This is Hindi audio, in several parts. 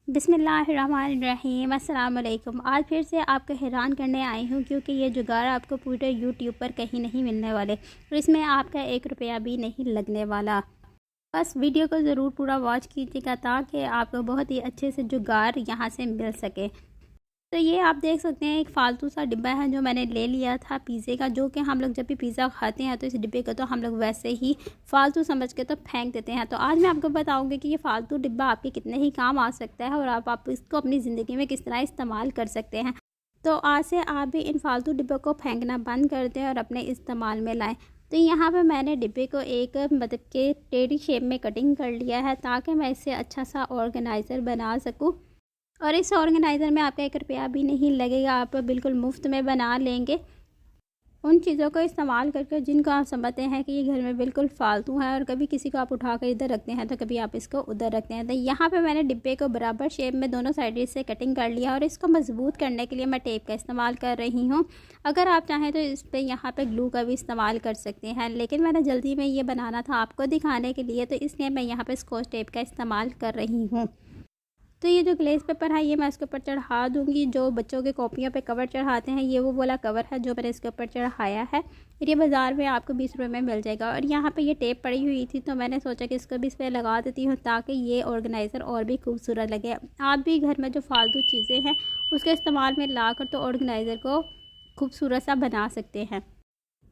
बिस्मिल्लाहिर्रहमानिर्रहीम अस्सलाम वालेकुम। आज फिर से आपको हैरान करने आई हूँ क्योंकि ये जुगाड़ आपको पूरे यूट्यूब पर कहीं नहीं मिलने वाले और इसमें आपका 1 रुपया भी नहीं लगने वाला। बस वीडियो को ज़रूर पूरा वॉच कीजिएगा ताकि आपको बहुत ही अच्छे से जुगाड़ यहाँ से मिल सके। तो ये आप देख सकते हैं एक फ़ालतू सा डिब्बा है जो मैंने ले लिया था पिज़्ज़े का, जो कि हम लोग जब भी पिज़्ज़ा खाते हैं तो इस डिब्बे को तो हम लोग वैसे ही फ़ालतू समझ के तो फेंक देते हैं। तो आज मैं आपको बताऊंगी कि ये फ़ालतू डिब्बा आपके कितने ही काम आ सकता है और आप इसको अपनी ज़िंदगी में किस तरह इस्तेमाल कर सकते हैं। तो आज से आप भी इन फ़ालतू डिब्बों को फेंकना बंद कर दें और अपने इस्तेमाल में लाएँ। तो यहाँ पर मैंने डिब्बे को एक मतलब के टेढ़ी शेप में कटिंग कर लिया है ताकि मैं इससे अच्छा सा ऑर्गेनाइज़र बना सकूँ। और इस ऑर्गेनाइज़र में आपका 1 रुपया भी नहीं लगेगा, आप बिल्कुल मुफ्त में बना लेंगे उन चीज़ों को इस्तेमाल करके जिनको आप समझते हैं कि ये घर में बिल्कुल फ़ालतू है और कभी किसी को आप उठा कर इधर रखते हैं तो कभी आप इसको उधर रखते हैं। तो यहाँ पे मैंने डिब्बे को बराबर शेप में दोनों साइड से कटिंग कर लिया और इसको मजबूत करने के लिए मैं टेप का इस्तेमाल कर रही हूँ। अगर आप चाहें तो इस पर यहाँ पे ग्लू का भी इस्तेमाल कर सकते हैं, लेकिन मैंने जल्दी में ये बनाना था आपको दिखाने के लिए, तो इसलिए मैं यहाँ पर स्कॉच टेप का इस्तेमाल कर रही हूँ। तो ये जो ग्लेस पेपर है ये मैं इसके ऊपर चढ़ा दूँगी। जो बच्चों के कॉपियों पे कवर चढ़ाते हैं ये वो वाला कवर है जो मैंने इसके ऊपर चढ़ाया है। ये बाज़ार में आपको 20 रुपये में मिल जाएगा। और यहाँ पे ये टेप पड़ी हुई थी तो मैंने सोचा कि इसको भी इस पर लगा देती हूँ ताकि ये ऑर्गेनाइज़र और भी खूबसूरत लगे। आप भी घर में जो फालतू चीज़ें हैं उसके इस्तेमाल में ला कर तो ऑर्गेनाइज़र को खूबसूरत सा बना सकते हैं।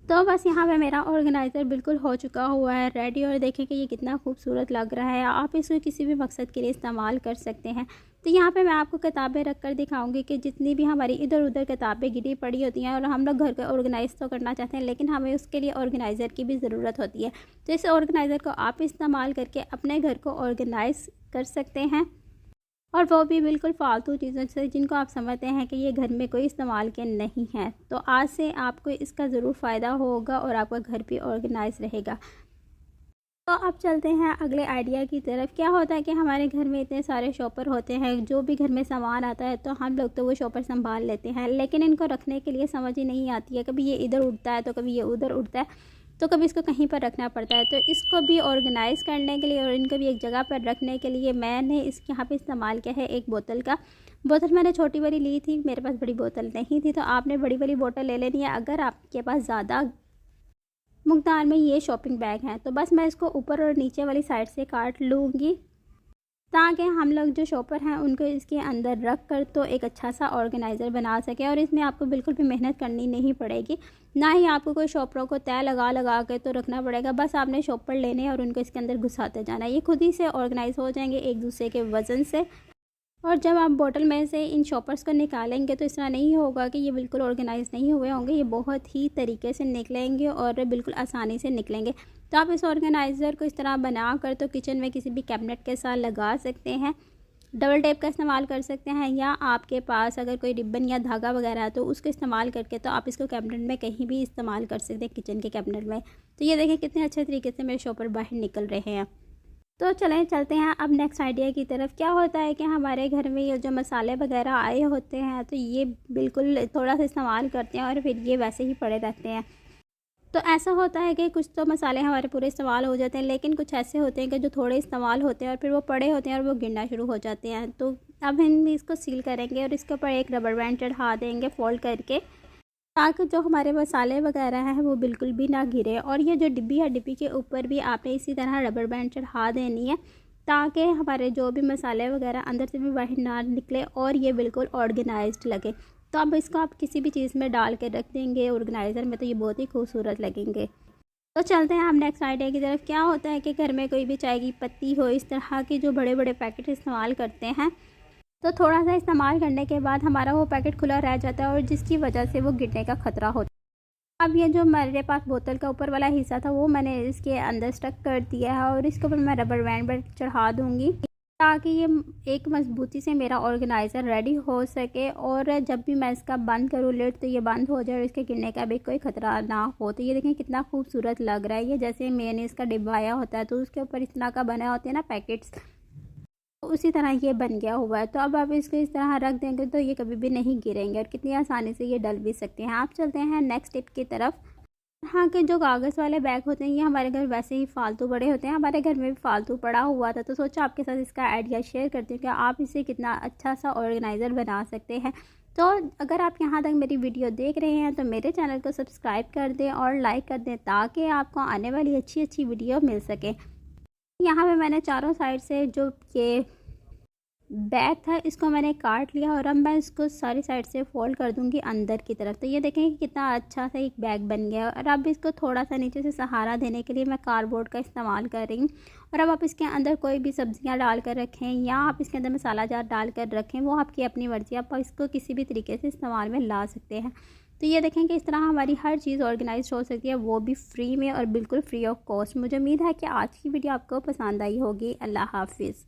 तो बस यहाँ पे मेरा ऑर्गेनाइज़र बिल्कुल हो चुका हुआ है रेडी, और देखें कि ये कितना खूबसूरत लग रहा है। आप इसको किसी भी मकसद के लिए इस्तेमाल कर सकते हैं। तो यहाँ पे मैं आपको किताबें रख कर दिखाऊंगी कि जितनी भी हमारी इधर उधर किताबें गिरी पड़ी होती हैं और हम लोग घर को ऑर्गेनाइज़ तो करना चाहते हैं लेकिन हमें उसके लिए ऑर्गेनाइज़र की भी ज़रूरत होती है। तो इस ऑर्गेनाइज़र को आप इस्तेमाल करके अपने घर को ऑर्गेनाइज़ कर सकते हैं, और वो भी बिल्कुल फ़ालतू चीज़ों से जिनको आप समझते हैं कि ये घर में कोई इस्तेमाल के नहीं है। तो आज से आपको इसका ज़रूर फ़ायदा होगा और आपका घर भी ऑर्गेनाइज रहेगा। तो अब चलते हैं अगले आइडिया की तरफ। क्या होता है कि हमारे घर में इतने सारे शॉपर होते हैं, जो भी घर में सामान आता है तो हम लोग तो वो शॉपर संभाल लेते हैं, लेकिन इनको रखने के लिए समझ ही नहीं आती है। कभी ये इधर उड़ता है तो कभी ये उधर उड़ता है, तो कभी इसको कहीं पर रखना पड़ता है। तो इसको भी ऑर्गेनाइज़ करने के लिए और इनको भी एक जगह पर रखने के लिए मैंने यहाँ पे इस्तेमाल किया है एक बोतल का। बोतल मैंने छोटी वाली ली थी, मेरे पास बड़ी बोतल नहीं थी, तो आपने बड़ी वाली बोतल ले लेनी है। अगर आपके पास ज़्यादा मकदार में ये शॉपिंग बैग हैं तो बस मैं इसको ऊपर और नीचे वाली साइड से काट लूँगी ताकि हम लोग जो शॉपर हैं उनको इसके अंदर रख कर तो एक अच्छा सा ऑर्गेनाइज़र बना सके। और इसमें आपको बिल्कुल भी मेहनत करनी नहीं पड़ेगी, ना ही आपको कोई शॉपरों को तय लगा लगा के तो रखना पड़ेगा। बस आपने शॉपर लेने और उनको इसके अंदर घुसाते जाना, ये खुद ही से ऑर्गेनाइज़ हो जाएंगे एक दूसरे के वज़न से। और जब आप बोतल में से इन शॉपर्स को निकालेंगे तो इस तरह नहीं होगा कि ये बिल्कुल ऑर्गेनाइज़ नहीं हुए होंगे, ये बहुत ही तरीके से निकलेंगे और बिल्कुल आसानी से निकलेंगे। तो आप इस ऑर्गेनाइज़र को इस तरह बना कर तो किचन में किसी भी कैबिनेट के साथ लगा सकते हैं। डबल टेप का इस्तेमाल कर सकते हैं, या आपके पास अगर कोई रिबन या धागा वगैरह है तो उसको इस्तेमाल करके तो आप इसको कैबिनेट में कहीं भी इस्तेमाल कर सकते हैं, किचन के कैबिनेट में। तो ये देखें कितने अच्छे तरीके से मेरे शॉपर बाहर निकल रहे हैं। तो चलें चलते हैं अब नेक्स्ट आइडिया की तरफ। क्या होता है कि हमारे घर में ये जो मसाले वगैरह आए होते हैं तो ये बिल्कुल थोड़ा सा इस्तेमाल करते हैं और फिर ये वैसे ही पड़े रहते हैं। तो ऐसा होता है कि कुछ तो मसाले हमारे पूरे इस्तेमाल हो जाते हैं, लेकिन कुछ ऐसे होते हैं कि जो थोड़े इस्तेमाल होते हैं और फिर वो पड़े होते हैं और वो गिरना शुरू हो जाते हैं। तो अब हम इसको सील करेंगे और इसके ऊपर एक रबर बैंड चढ़ा देंगे फोल्ड करके, ताकि जो हमारे मसाले वगैरह हैं वो बिल्कुल भी ना गिरे। और ये जो डिब्बी है, डिब्बी के ऊपर भी आपने इसी तरह रबर बैंड चढ़ा देनी है ताकि हमारे जो भी मसाले वगैरह अंदर से भी बाहर ना निकले और ये बिल्कुल ऑर्गेनाइज्ड लगे। तो अब इसको आप किसी भी चीज़ में डाल के रख देंगे ऑर्गेनाइज़र में तो ये बहुत ही खूबसूरत लगेंगे। तो चलते हैं हम नेक्स्ट आइडिया की तरफ। क्या होता है कि घर में कोई भी चाय की पत्ती हो, इस तरह की जो बड़े बड़े पैकेट इस्तेमाल करते हैं, तो थोड़ा सा इस्तेमाल करने के बाद हमारा वो पैकेट खुला रह जाता है और जिसकी वजह से वो गिरने का ख़तरा होता है। अब ये जो मेरे पास बोतल का ऊपर वाला हिस्सा था वो मैंने इसके अंदर स्टक कर दिया है और इसके ऊपर मैं रबर बैंड पर चढ़ा दूँगी ताकि ये एक मजबूती से मेरा ऑर्गेनाइज़र रेडी हो सके। और जब भी मैं इसका बंद करूँ लिड तो ये बंद हो जाए और इसके गिरने का भी कोई ख़तरा ना हो। तो ये देखें कितना खूबसूरत लग रहा है। ये जैसे मेयोनीज़ का डिब्बा आया होता है तो उसके ऊपर इस तरह का बना होते हैं ना पैकेट्स, उसी तरह ये बन गया हुआ है। तो अब आप इसको इस तरह रख देंगे तो ये कभी भी नहीं गिरेंगे और कितनी आसानी से ये डल भी सकते हैं। आप चलते हैं नेक्स्ट टिप की तरफ। हाँ के जो कागज़ वाले बैग होते हैं ये हमारे घर वैसे ही फालतू पड़े होते हैं, हमारे घर में भी फालतू पड़ा हुआ था, तो सोचा आपके साथ इसका आइडिया शेयर करती हूँ कि आप इसे कितना अच्छा सा ऑर्गेनाइज़र बना सकते हैं। तो अगर आप यहाँ तक मेरी वीडियो देख रहे हैं तो मेरे चैनल को सब्सक्राइब कर दें और लाइक कर दें ताकि आपको आने वाली अच्छी अच्छी वीडियो मिल सके। यहाँ पे मैंने चारों साइड से जो ये बैग था इसको मैंने काट लिया और अब मैं इसको सारी साइड से फोल्ड कर दूंगी अंदर की तरफ। तो ये देखें कि कितना अच्छा सा एक बैग बन गया और अब इसको थोड़ा सा नीचे से सहारा देने के लिए मैं कार्डबोर्ड का इस्तेमाल कर रही हूँ। और अब आप इसके अंदर कोई भी सब्जियाँ डाल कर रखें या आप इसके अंदर मसाला जार डाल कर रखें, वो आपकी अपनी मर्ज़ी, आप इसको किसी भी तरीके से इस्तेमाल में ला सकते हैं। तो ये देखें कि इस तरह हमारी हर चीज़ ऑर्गेनाइज हो सकती है, वो भी फ्री में और बिल्कुल फ्री ऑफ कॉस्ट। मुझे उम्मीद है कि आज की वीडियो आपको पसंद आई होगी। अल्लाह हाफिज़।